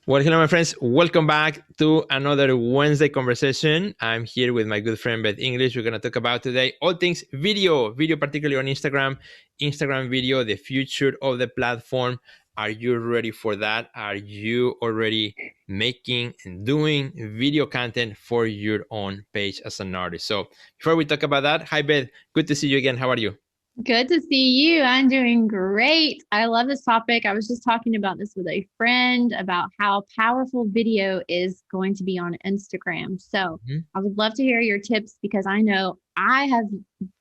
Well, hello, my friends. Welcome back to another Wednesday conversation. I'm here with my good friend Beth English. We're going to talk about today all things video, particularly on Instagram video, the future of the platform. Are you ready for that? Are you already making and doing video content for your own page as an artist? So before we talk about that, hi, Beth. Good to see you again. How are you? Good to see you. I'm doing great. I love this topic. I was just talking about this with a friend about how powerful video is going to be on Instagram. So Mhm. I would love to hear your tips because I know I have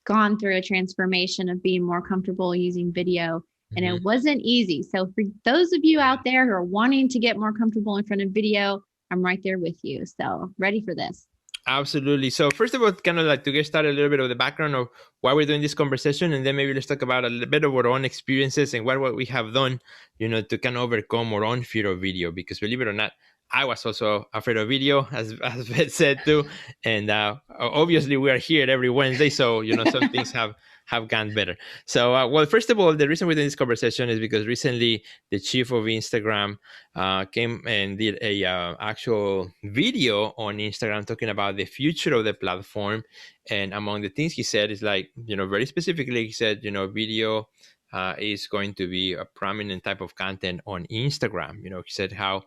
gone through a transformation of being more comfortable using video, and it Mhm. wasn't easy. So for those of you out there who are wanting to get more comfortable in front of video, I'm right there with you. So ready for this. Absolutely. So first of all, kind of like to get started, a little bit of the background of why we're doing this conversation, and then maybe let's talk about a little bit of our own experiences and what we have done, to kind of overcome our own fear of video. Because believe it or not, I was also afraid of video, as Beth said too, and obviously we are here every Wednesday, so some things have gone better. So, well, first of all, the reason we're doing this conversation is because recently the chief of Instagram came and did a actual video on Instagram talking about the future of the platform. And among the things he said is like, very specifically, he said, video is going to be a prominent type of content on Instagram. He said how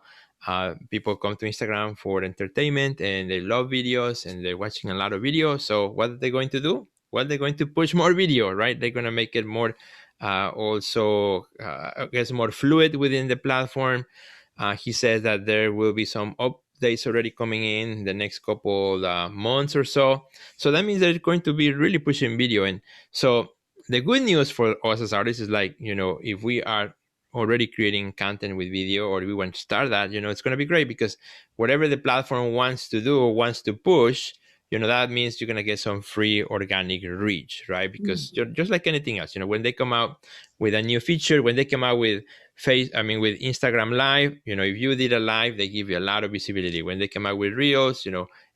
people come to Instagram for entertainment and they love videos and they're watching a lot of videos. So what are they going to do? Well, they're going to push more video, right? They're going to make it more also, I guess, more fluid within the platform. He says that there will be some updates already coming in the next couple months or so. So that means they're going to be really pushing video. And so the good news for us as artists is like, if we are already creating content with video or we want to start that, it's going to be great because whatever the platform wants to do or wants to push, that means you're going to get some free organic reach, right? Because just like anything else, when they come out with a new feature, when they come out with with Instagram Live, if you did a live, they give you a lot of visibility. When they come out with Reels,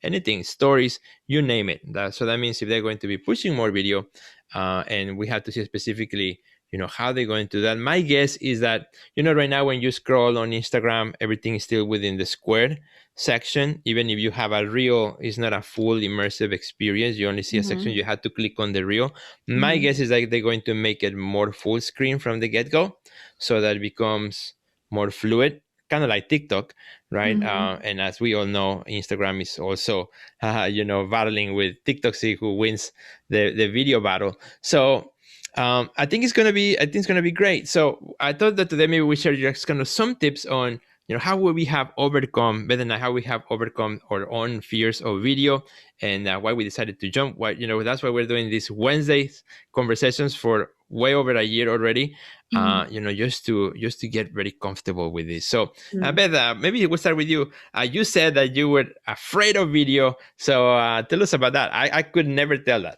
anything, stories, you name it. So that means if they're going to be pushing more video, and we have to see specifically, how they're going to do that. My guess is that, right now when you scroll on Instagram, everything is still within the square section. Even if you have a reel, it's not a full immersive experience. You only see a section. Mm-hmm. You have to click on the reel. My Mm-hmm. guess is like they're going to make it more full screen from the get-go so that it becomes more fluid, kind of like TikTok, right? Mm-hmm. And as we all know, Instagram is also, battling with TikTok, see who wins the video battle. So I think it's gonna be great. So I thought that today maybe we share just kind of some tips on how will we have overcome better than how we have overcome our own fears of video and why we decided to jump. Why that's why we're doing these Wednesdays conversations for way over a year already. Mm-hmm. Just to get very comfortable with this. So, Mm-hmm. Beth, maybe we'll start with you. You said that you were afraid of video, so tell us about that. I could never tell that.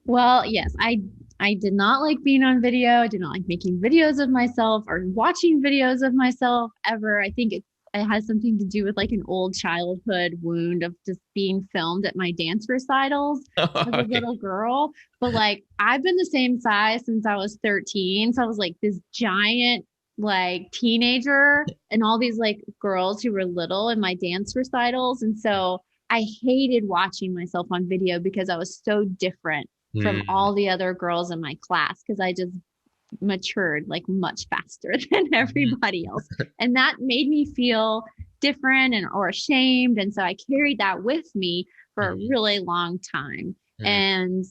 Well, yes, I did not like being on video. I did not like making videos of myself or watching videos of myself ever. I think it has something to do with like an old childhood wound of just being filmed at my dance recitals as a Okay. little girl. But like I've been the same size since I was 13. So I was like this giant like teenager and all these like girls who were little in my dance recitals. And so I hated watching myself on video because I was so different from Mm, all the other girls in my class because I just matured like much faster than mhm, everybody else. And that made me feel different and or ashamed. And so I carried that with me for a mhm, really long time. mm, And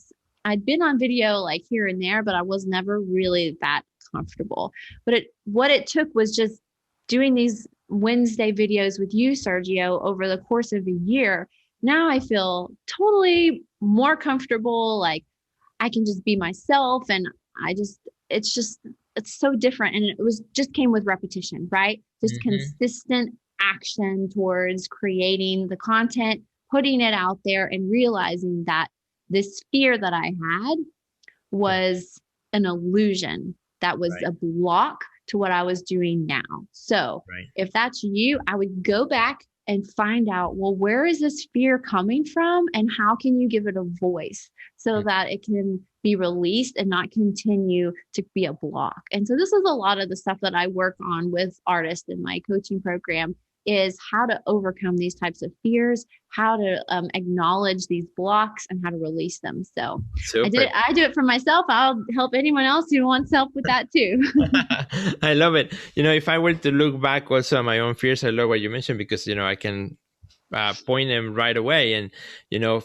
I'd been on video like here and there, but I was never really that comfortable. But what it took was just doing these Wednesday videos with you, Sergio, over the course of a year. Now I feel totally more comfortable. Like I can just be myself and I just it's just it's so different and it was just came with repetition, right? Just mhm, consistent action towards creating the content, putting it out there and realizing that this fear that I had yeah, was an illusion that was right, a block to what I was doing now. So, right. if that's you, I would go back and find out, well, where is this fear coming from and how can you give it a voice so that it can be released and not continue to be a block. And so this is a lot of the stuff that I work on with artists in my coaching program, is how to overcome these types of fears, how to acknowledge these blocks, and how to release them. So I do it for myself. I'll help anyone else who wants help with that too. I love it. If I were to look back also at my own fears, I love what you mentioned, because I can point them right away. And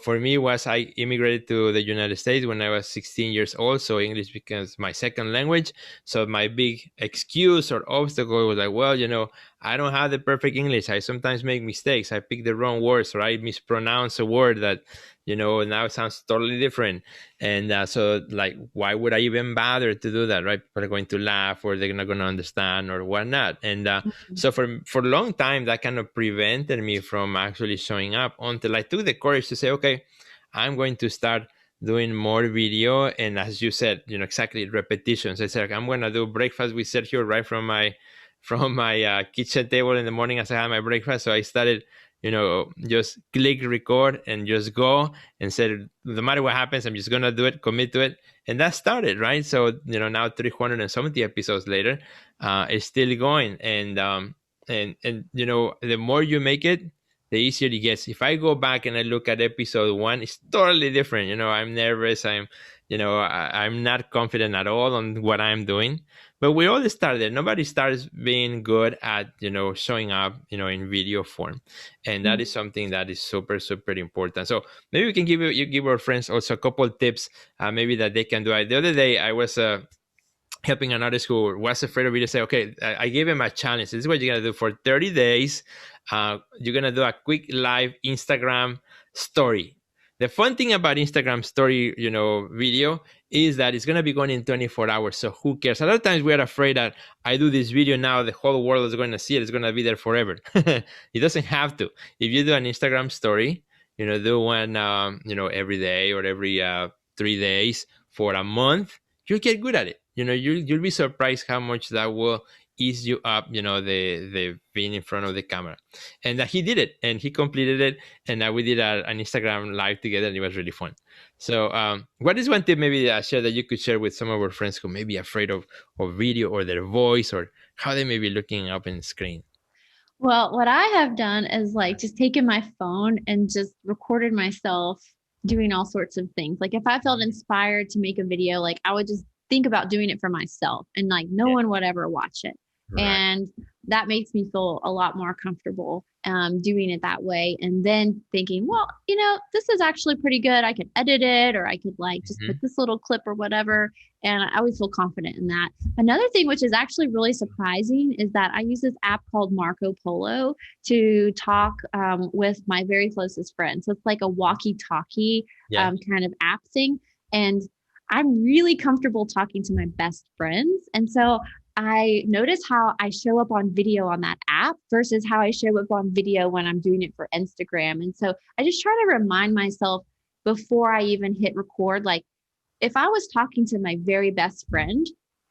for me, was I immigrated to the United States when I was 16 years old, so English becomes my second language. So my big excuse or obstacle was like, well, I don't have the perfect English. I sometimes make mistakes. I pick the wrong words, or I mispronounce a word that now it sounds totally different. And so like, why would I even bother to do that, right? People are going to laugh, or they're not going to understand, or whatnot. And so for a long time, that kind of prevented me from actually showing up, until I took the courage to say, okay, I'm going to start doing more video. And as you said, exactly, repetitions. I said, I'm going to do breakfast with Sergio right from my kitchen table in the morning as I had my breakfast. So I started just click record and just go, and said, no matter what happens, I'm just going to do it, commit to it. And that started, right? So, now 370 episodes later, it's still going. And the more you make it, the easier it gets. If I go back and I look at episode 1, it's totally different. I'm nervous. I'm not confident at all on what I'm doing. But we all start there. Nobody starts being good at, showing up, in video form. And that is something that is super, super important. So maybe we can give our friends also a couple of tips, maybe that they can do. The other day, I was helping an artist who was afraid of video. Say, okay, I gave him a challenge. This is what you're going to do for 30 days. You're going to do a quick live Instagram story. The fun thing about Instagram story, video, is that it's going to be going in 24 hours. So who cares? A lot of times we are afraid that I do this video now, the whole world is going to see it. It's going to be there forever. It doesn't have to. If you do an Instagram story, do one, every day or every 3 days for a month, you'll get good at it. You'll be surprised how much that will ease you up, the being in front of the camera. And he did it, and he completed it. And we did an Instagram live together, and it was really fun. So what is one tip maybe share that you could share with some of our friends who may be afraid of video, or their voice, or how they may be looking up in the screen? Well, what I have done is like just taken my phone and just recorded myself doing all sorts of things. Like if I felt inspired to make a video, like I would just think about doing it for myself, and like no one would ever watch it. Right. And that makes me feel a lot more comfortable doing it that way. And then thinking, well, this is actually pretty good. I could edit it, or I could like just put this little clip or whatever. And I always feel confident in that. Another thing, which is actually really surprising, is that I use this app called Marco Polo to talk with my very closest friends. So it's like a walkie-talkie kind of app thing. And I'm really comfortable talking to my best friends. And so I notice how I show up on video on that app versus how I show up on video when I'm doing it for Instagram. And so I just try to remind myself before I even hit record, like if I was talking to my very best friend,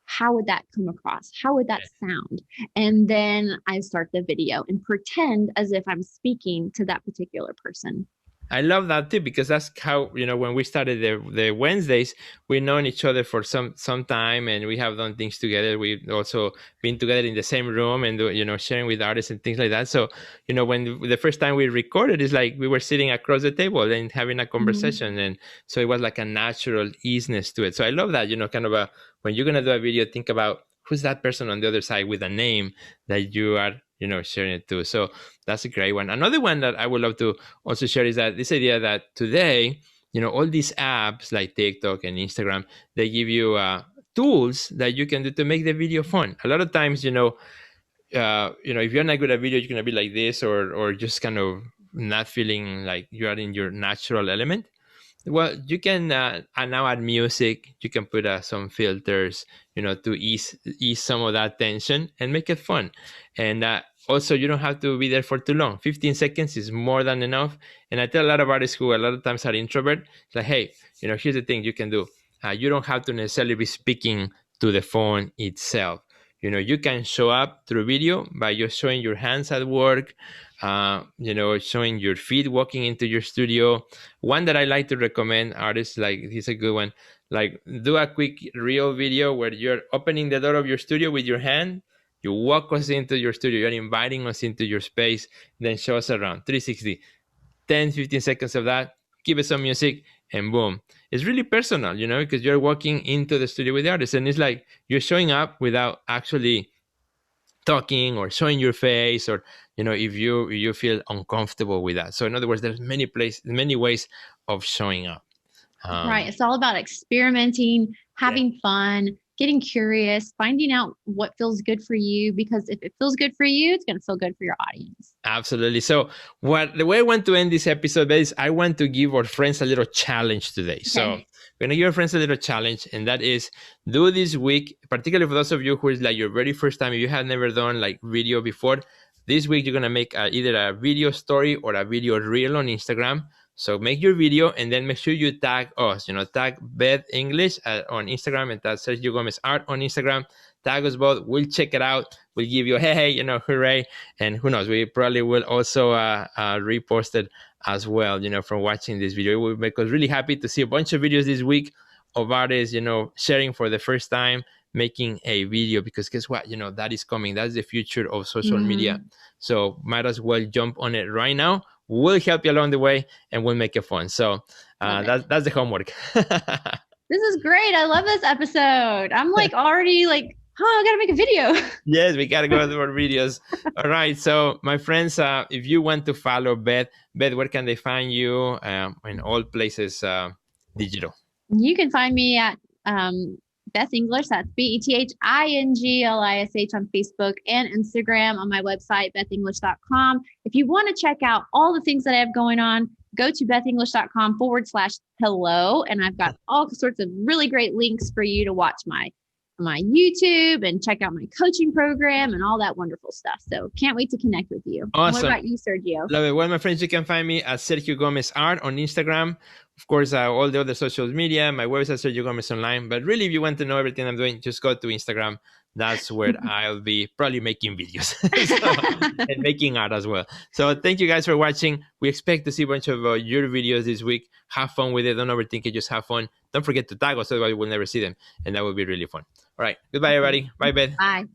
how would that come across? How would that sound? And then I start the video and pretend as if I'm speaking to that particular person. I love that too, because that's how, when we started the Wednesdays, we've known each other for some time, and we have done things together. We've also been together in the same room and, sharing with artists and things like that. So, when the first time we recorded, it's like we were sitting across the table and having a conversation. And so it was like a natural easiness to it. So I love that, kind of when you're going to do a video, think about who's that person on the other side with a name that you are sharing it to. So that's a great one. Another one that I would love to also share is that this idea that today, all these apps like TikTok and Instagram, they give you tools that you can do to make the video fun. A lot of times, if you're not good at video, you're going to be like this, or just kind of not feeling like you are in your natural element. Well, you can now add music. You can put some filters, to ease some of that tension and make it fun. And also, you don't have to be there for too long. 15 seconds is more than enough. And I tell a lot of artists who a lot of times are introvert, it's like, hey, here's the thing you can do. You don't have to necessarily be speaking to the phone itself. You can show up through video by just showing your hands at work, showing your feet walking into your studio. One that I like to recommend artists, like, he's a good one, like, do a quick reel video where you're opening the door of your studio with your hand. You walk us into your studio, you're inviting us into your space, then show us around 360. 10, 15 seconds of that, give it some music, and boom. It's really personal, because you're walking into the studio with the artist, and it's like you're showing up without actually talking or showing your face, or if you feel uncomfortable with that. So in other words, there's many ways of showing up. Right. It's all about experimenting, having fun, getting curious, finding out what feels good for you, because if it feels good for you, it's going to feel good for your audience. Absolutely. So the way I want to end this episode is I want to give our friends a little challenge today. Okay. So we're going to give our friends a little challenge, and that is, do this week, particularly for those of you who is like your very first time, if you have never done like video before, this week you're going to make either a video story or a video reel on Instagram. So make your video, and then make sure you tag us, tag Beth English on Instagram, and tag Sergio Gomez Art on Instagram. Tag us both. We'll check it out. We'll give you a hey, hooray. And who knows, we probably will also repost it as well, from watching this video. It will make us really happy to see a bunch of videos this week of artists, sharing for the first time, making a video, because guess what? That is coming. That's the future of social media. So might as well jump on it right now. We'll help you along the way, and we'll make it fun. So that's the homework. This is great. I love this episode. I'm like already like, I got to make a video. Yes, we got to go to our videos. All right. So my friends, if you want to follow Beth, where can they find you in all places digital? You can find me at Beth English. That's BETHINGLISH on Facebook and Instagram, on my website, bethenglish.com. If you want to check out all the things that I have going on, go to bethenglish.com/hello. And I've got all sorts of really great links for you to watch my YouTube and check out my coaching program and all that wonderful stuff. So can't wait to connect with you. Awesome. What about you, Sergio? Love it. Well, my friends, you can find me at Sergio Gomez Art on Instagram. Of course, all the other social media, my website, Sergio Gomez Online. But really, if you want to know everything I'm doing, just go to Instagram. That's where I'll be probably making videos and making art as well. So thank you guys for watching. We expect to see a bunch of your videos this week. Have fun with it. Don't overthink it. Just have fun. Don't forget to tag us, otherwise we'll never see them. And that will be really fun. All right. Goodbye, everybody. Bye, Beth. Bye.